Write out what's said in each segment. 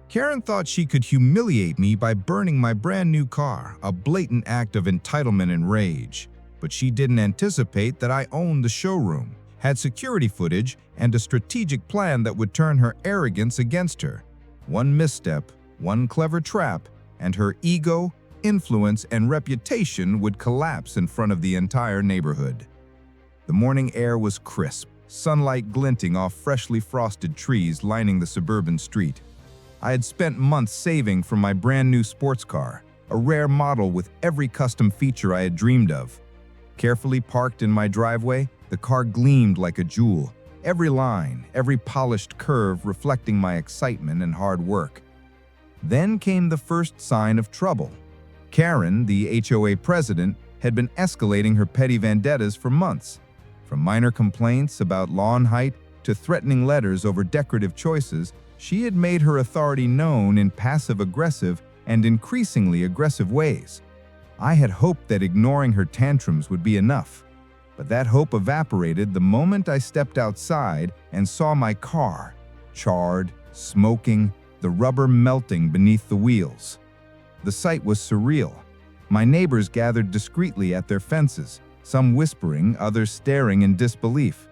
Karen thought she could humiliate me by burning my brand new car, a blatant act of entitlement and rage. But she didn't anticipate that I owned the showroom, had security footage, and a strategic plan that would turn her arrogance against her. One misstep, one clever trap, and her ego, influence, and reputation would collapse in front of the entire neighborhood. The morning air was crisp, sunlight glinting off freshly frosted trees lining the suburban street. I had spent months saving for my brand new sports car, a rare model with every custom feature I had dreamed of. Carefully parked in my driveway, the car gleamed like a jewel, every line, every polished curve reflecting my excitement and hard work. Then came the first sign of trouble. Karen, the HOA president, had been escalating her petty vendettas for months. From minor complaints about lawn height to threatening letters over decorative choices, she had made her authority known in passive-aggressive and increasingly aggressive ways. I had hoped that ignoring her tantrums would be enough, but that hope evaporated the moment I stepped outside and saw my car, charred, smoking, the rubber melting beneath the wheels. The sight was surreal. My neighbors gathered discreetly at their fences, some whispering, others staring in disbelief.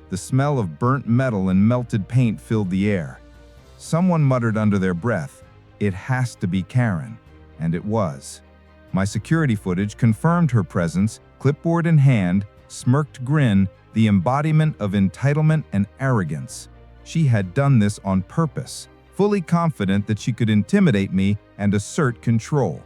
The smell of burnt metal and melted paint filled the air. Someone muttered under their breath, "It has to be Karen," and it was. My security footage confirmed her presence, clipboard in hand, smirked grin, the embodiment of entitlement and arrogance. She had done this on purpose, fully confident that she could intimidate me and assert control.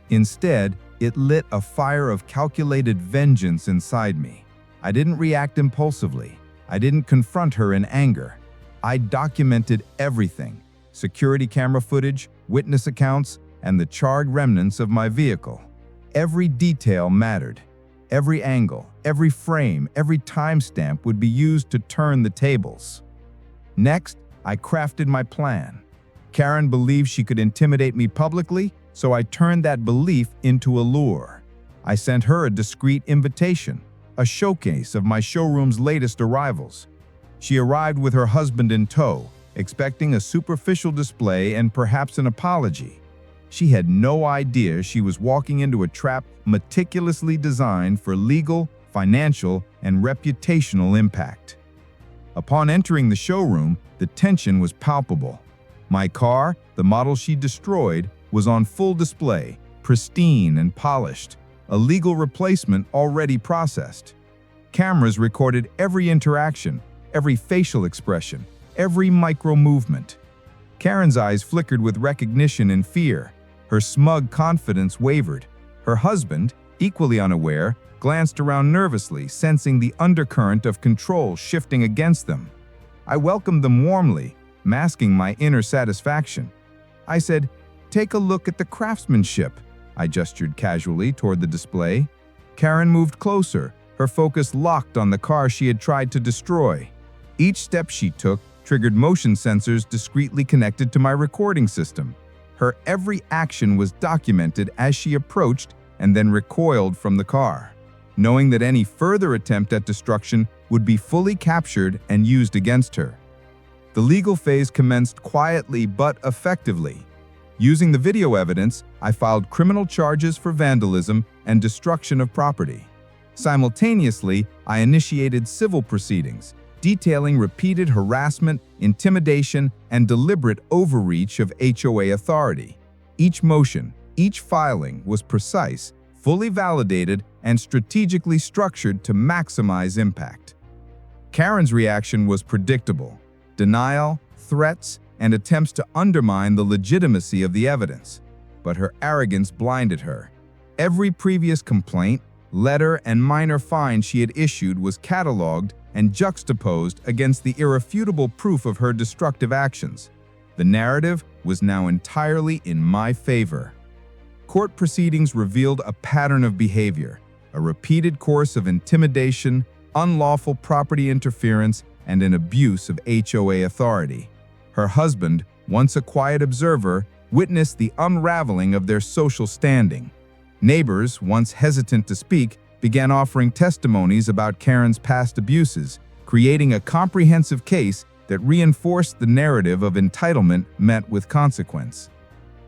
Instead, it lit a fire of calculated vengeance inside me. I didn't react impulsively. I didn't confront her in anger. I documented everything: security camera footage, witness accounts, and the charred remnants of my vehicle. Every detail mattered. Every angle, every frame, every timestamp would be used to turn the tables. Next, I crafted my plan. Karen believed she could intimidate me publicly, so I turned that belief into a lure. I sent her a discreet invitation, a showcase of my showroom's latest arrivals. She arrived with her husband in tow, expecting a superficial display and perhaps an apology. She had no idea she was walking into a trap meticulously designed for legal, financial, and reputational impact. Upon entering the showroom, the tension was palpable. My car, the model she destroyed, was on full display, pristine and polished, a legal replacement already processed. Cameras recorded every interaction, every facial expression, every micro-movement. Karen's eyes flickered with recognition and fear. Her smug confidence wavered. Her husband, equally unaware, glanced around nervously, sensing the undercurrent of control shifting against them. I welcomed them warmly, masking my inner satisfaction. I said, "Take a look at the craftsmanship." I gestured casually toward the display. Karen moved closer, her focus locked on the car she had tried to destroy. Each step she took triggered motion sensors discreetly connected to my recording system. Her every action was documented as she approached and then recoiled from the car, knowing that any further attempt at destruction would be fully captured and used against her. The legal phase commenced quietly but effectively. Using the video evidence, I filed criminal charges for vandalism and destruction of property. Simultaneously, I initiated civil proceedings, detailing repeated harassment, intimidation, and deliberate overreach of HOA authority. Each motion, each filing was precise, fully validated, and strategically structured to maximize impact. Karen's reaction was predictable: denial, threats, and attempts to undermine the legitimacy of the evidence. But her arrogance blinded her. Every previous complaint, letter, and minor fine she had issued was cataloged and juxtaposed against the irrefutable proof of her destructive actions. The narrative was now entirely in my favor. Court proceedings revealed a pattern of behavior, a repeated course of intimidation, unlawful property interference, and an abuse of HOA authority. Her husband, once a quiet observer, witnessed the unraveling of their social standing. Neighbors, once hesitant to speak, began offering testimonies about Karen's past abuses, creating a comprehensive case that reinforced the narrative of entitlement met with consequence.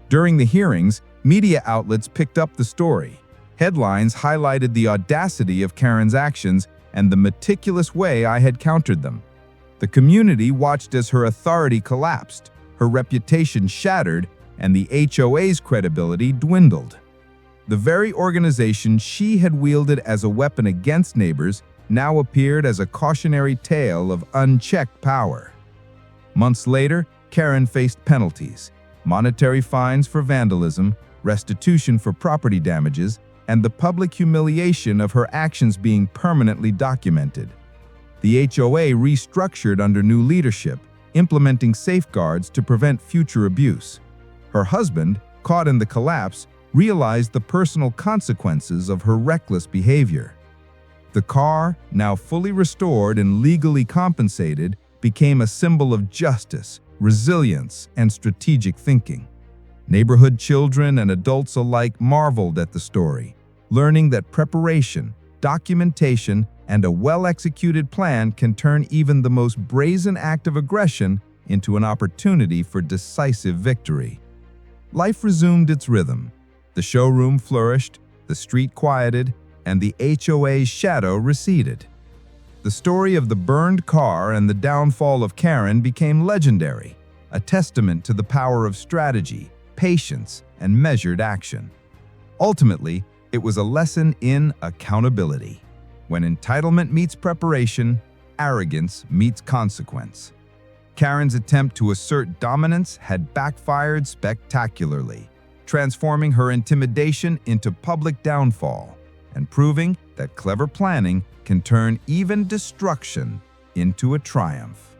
During the hearings, media outlets picked up the story. Headlines highlighted the audacity of Karen's actions and the meticulous way I had countered them. The community watched as her authority collapsed, her reputation shattered, and the HOA's credibility dwindled. The very organization she had wielded as a weapon against neighbors now appeared as a cautionary tale of unchecked power. Months later, Karen faced penalties, monetary fines for vandalism, restitution for property damages, and the public humiliation of her actions being permanently documented. The HOA restructured under new leadership, implementing safeguards to prevent future abuse. Her husband, caught in the collapse, realized the personal consequences of her reckless behavior. The car, now fully restored and legally compensated, became a symbol of justice, resilience, and strategic thinking. Neighborhood children and adults alike marveled at the story, learning that preparation, documentation, and a well-executed plan can turn even the most brazen act of aggression into an opportunity for decisive victory. Life resumed its rhythm. The showroom flourished, the street quieted, and the HOA's shadow receded. The story of the burned car and the downfall of Karen became legendary, a testament to the power of strategy, patience, and measured action. Ultimately, it was a lesson in accountability. When entitlement meets preparation, arrogance meets consequence. Karen's attempt to assert dominance had backfired spectacularly, transforming her intimidation into public downfall and proving that clever planning can turn even destruction into a triumph.